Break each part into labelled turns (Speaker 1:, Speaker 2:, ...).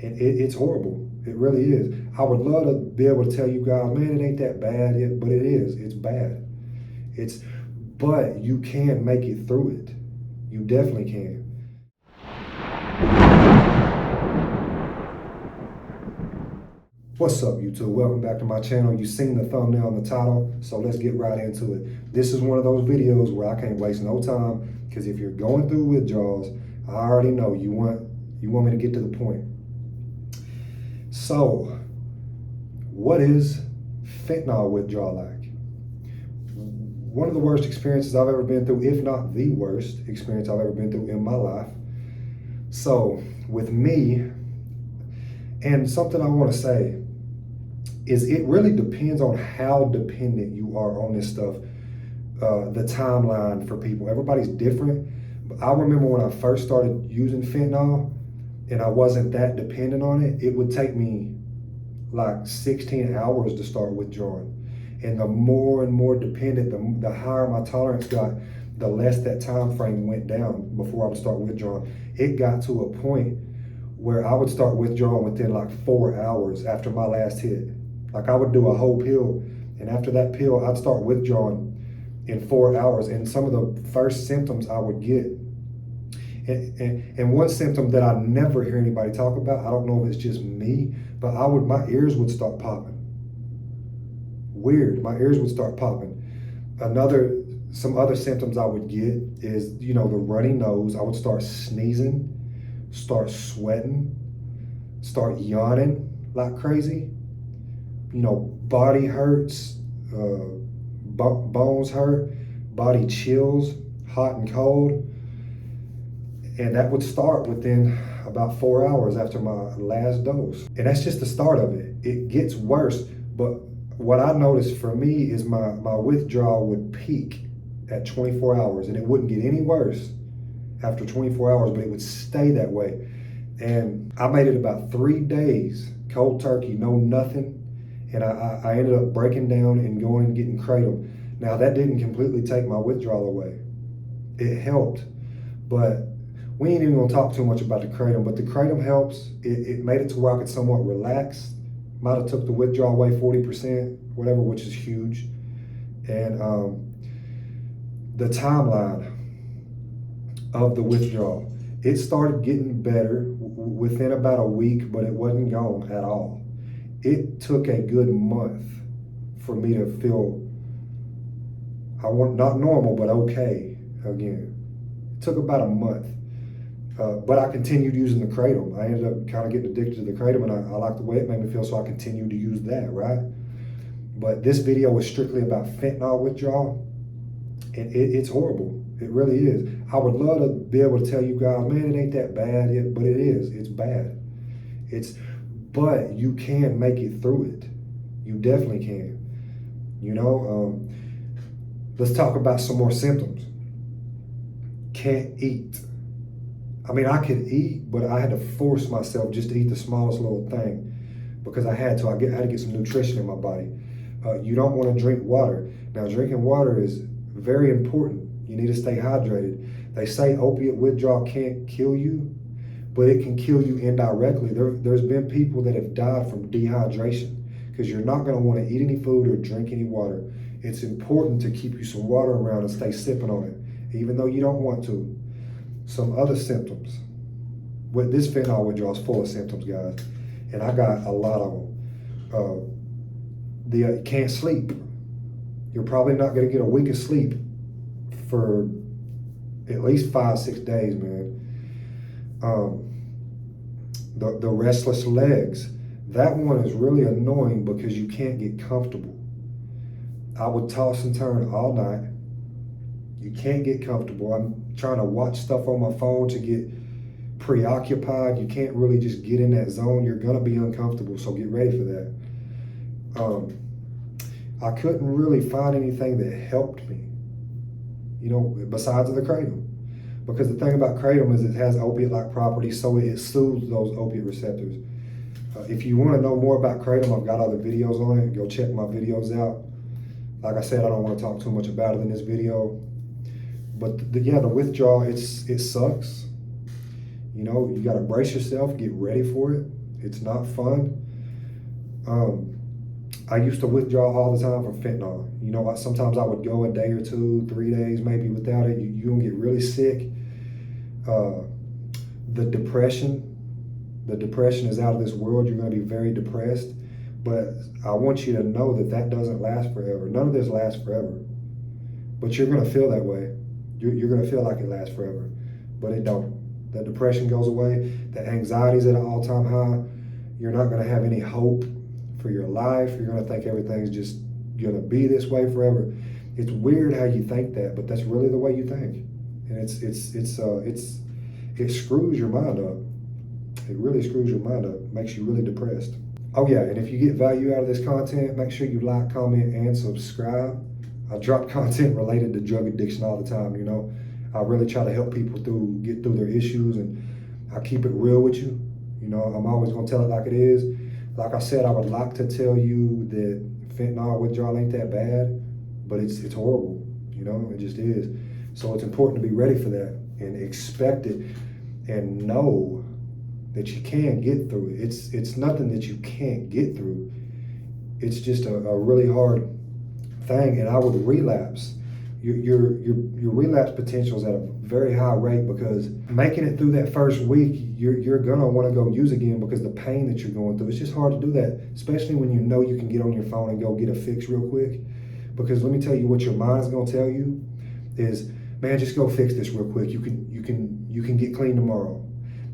Speaker 1: And it's horrible. It really is. I would love to be able to tell you guys, man, it ain't that bad yet, but it is. It's bad. But you can make it through it. You definitely can. What's up, YouTube? Welcome back to my channel. You've seen the thumbnail and the title, so let's get right into it. This is one of those videos where I can't waste no time, because if you're going through withdrawals, I already know you want me to get to the point. So, what is fentanyl withdrawal like? One of the worst experiences I've ever been through, if not the worst experience I've ever been through in my life. So, with me, and something I want to say is it really depends on how dependent you are on this stuff. The timeline for people, everybody's different. But I remember when I first started using fentanyl and I wasn't that dependent on it, it would take me like 16 hours to start withdrawing. And the more and more dependent, the higher my tolerance got, the less that time frame went down before I would start withdrawing. It got to a point where I would start withdrawing within like 4 hours after my last hit. Like I would do a whole pill, and after that pill, I'd start withdrawing in 4 hours. And some of the first symptoms I would get, and one symptom that I never hear anybody talk about, I don't know if it's just me, but my ears would start popping. Weird, my ears would start popping. Some other symptoms I would get is, the runny nose. I would start sneezing, start sweating, start yawning like crazy. Body hurts, bones hurt, body chills, hot and cold. And that would start within about 4 hours after my last dose. And that's just the start of it. It gets worse, but what I noticed for me is my withdrawal would peak at 24 hours, and it wouldn't get any worse after 24 hours, but it would stay that way. And I made it about 3 days, cold turkey, no nothing. And I ended up breaking down and going and getting kratom. Now that didn't completely take my withdrawal away. It helped, but we ain't even gonna talk too much about the kratom, but the kratom helps. It made it to where I could somewhat relax. Might have took the withdrawal away 40%, whatever, which is huge. And the timeline of the withdrawal, it started getting better within about a week, but it wasn't gone at all. It took a good month for me to feel, not normal, but okay again. It took about a month. But I continued using the kratom. I ended up kind of getting addicted to the kratom, and I liked the way it made me feel, so I continued to use that, right? But this video was strictly about fentanyl withdrawal, and it's horrible. It really is. I would love to be able to tell you guys, man, it ain't that bad yet, but it is. It's bad. But you can make it through it. You definitely can. Let's talk about some more symptoms. Can't eat. I mean, I could eat, but I had to force myself just to eat the smallest little thing because I had to. I had to get some nutrition in my body. You don't want to drink water. Now, drinking water is very important. You need to stay hydrated. They say opiate withdrawal can't kill you, but it can kill you indirectly. There's been people that have died from dehydration because you're not going to want to eat any food or drink any water. It's important to keep you some water around and stay sipping on it, even though you don't want to. Some other symptoms. This fentanyl withdrawal is full of symptoms, guys, and I got a lot of them. Can't sleep. You're probably not going to get a week of sleep for at least 5-6 days, man. The restless legs. That one is really annoying because you can't get comfortable. I would toss and turn all night. You can't get comfortable. I'm trying to watch stuff on my phone to get preoccupied. You can't really just get in that zone. You're gonna be uncomfortable, so get ready for that. I couldn't really find anything that helped me, besides the kratom. Because the thing about kratom is it has opiate-like properties, so it soothes those opiate receptors. If you want to know more about kratom, I've got other videos on it. Go check my videos out. Like I said, I don't want to talk too much about it in this video. But the withdrawal, it sucks. You got to brace yourself, get ready for it. It's not fun. I used to withdraw all the time from fentanyl. You know, sometimes I would go a day or 2, 3 days maybe without it. You're gonna get really sick. The depression is out of this world. You're gonna be very depressed. But I want you to know that that doesn't last forever. None of this lasts forever. But you're gonna feel that way. You're gonna feel like it lasts forever, but it don't. The depression goes away. The anxiety's at an all-time high. You're not gonna have any hope for your life. You're gonna think everything's just gonna be this way forever. It's weird how you think that, but that's really the way you think, and it screws your mind up. It really screws your mind up. Makes you really depressed. Oh yeah, and if you get value out of this content, make sure you like, comment, and subscribe. I drop content related to drug addiction all the time. You know, I really try to help people get through their issues, and I keep it real with you. You know, I'm always gonna tell it like it is. Like I said, I would like to tell you that fentanyl withdrawal ain't that bad, but it's horrible. You know, it just is. So it's important to be ready for that and expect it, and know that you can get through it. It's nothing that you can't get through. It's just a really hard thing, and I would relapse. Your relapse potential is at a very high rate, because making it through that first week, you're gonna want to go use again, because the pain that you're going through, it's just hard to do that, especially when you know you can get on your phone and go get a fix real quick. Because let me tell you what your mind is gonna tell you is, man, just go fix this real quick. You can get clean tomorrow,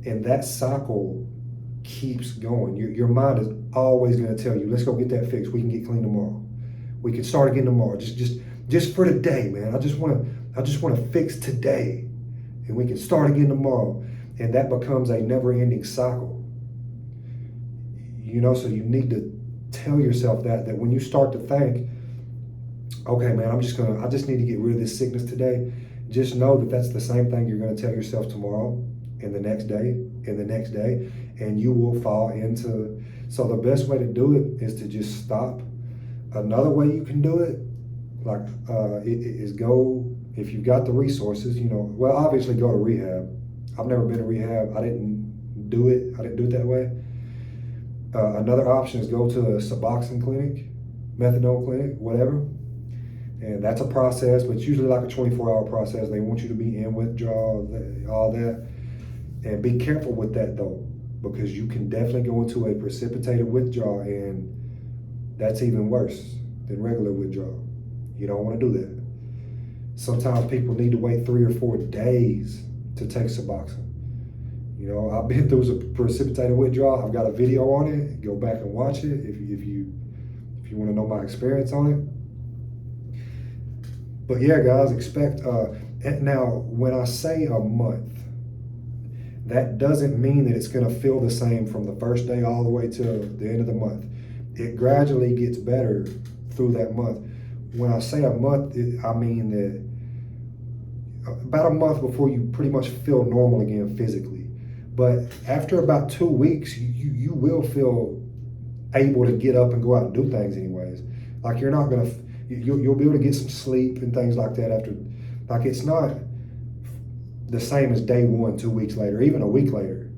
Speaker 1: and that cycle keeps going. Your mind is always gonna tell you, let's go get that fix. We can get clean tomorrow. We can start again tomorrow. Just for today, man. I just want to fix today, and we can start again tomorrow. And that becomes a never-ending cycle. You know, so you need to tell yourself that when you start to think, okay, man, I just need to get rid of this sickness today. Just know that that's the same thing you're going to tell yourself tomorrow, and the next day, and the next day, and you will fall into. So the best way to do it is to just stop. Another way you can do it, like, is go, if you've got the resources, you know, well, obviously go to rehab. I've never been to rehab. I didn't do it that way. Another option is go to a Suboxone clinic, methadone clinic, whatever. And that's a process, but it's usually like a 24-hour process. They want you to be in withdrawal, all that. And be careful with that though, because you can definitely go into a precipitated withdrawal, and that's even worse than regular withdrawal. You don't want to do that. Sometimes people need to wait 3 or 4 days to take Suboxone. You know, I've been through a precipitated withdrawal. I've got a video on it. Go back and watch it if you want to know my experience on it. But yeah, guys, expect. And now, when I say a month, that doesn't mean that it's going to feel the same from the first day all the way to the end of the month. It gradually gets better through that month. When I say a month, I mean that about a month before you pretty much feel normal again physically. But after about 2 weeks, you will feel able to get up and go out and do things anyways. Like, you're not gonna, you'll be able to get some sleep and things like that after. Like, it's not the same as day 1, 2 weeks later, even a week later.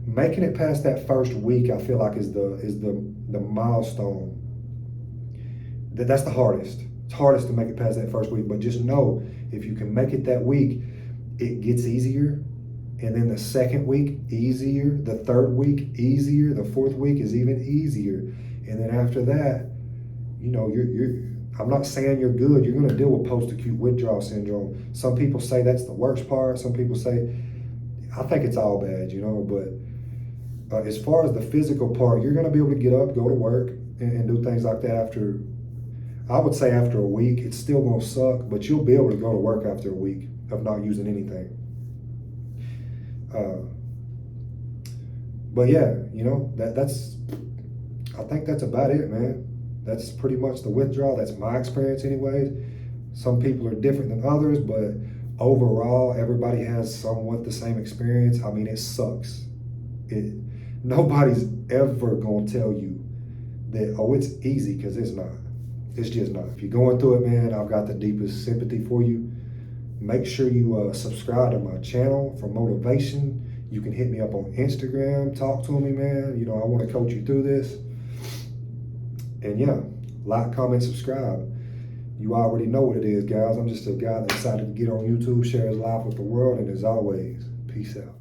Speaker 1: Making it past that first week, I feel like is the milestone. That's the hardest. It's hardest to make it past that first week, but just know, if you can make it that week, it gets easier. And then the second week, easier. The third week, easier. The fourth week is even easier. And then after that, you know, I'm not saying you're good. You're going to deal with post-acute withdrawal syndrome. Some people say that's the worst part. Some people say, I think it's all bad, you know, but as far as the physical part, you're going to be able to get up, go to work, and do things like that after, I would say after a week. It's still going to suck, but you'll be able to go to work after a week of not using anything. But yeah, you know, I think that's about it, man. That's pretty much the withdrawal. That's my experience anyways. Some people are different than others, but overall, everybody has somewhat the same experience. I mean, it sucks. Nobody's ever gonna tell you that, oh, it's easy, because it's not. It's just not. If you're going through it, man, I've got the deepest sympathy for you. Make sure you subscribe to my channel for motivation. You can hit me up on Instagram, talk to me, man. You know, I want to coach you through this. And yeah, like, comment, subscribe. You already know what it is, guys. I'm just a guy that decided to get on YouTube, share his life with the world, and as always, peace out.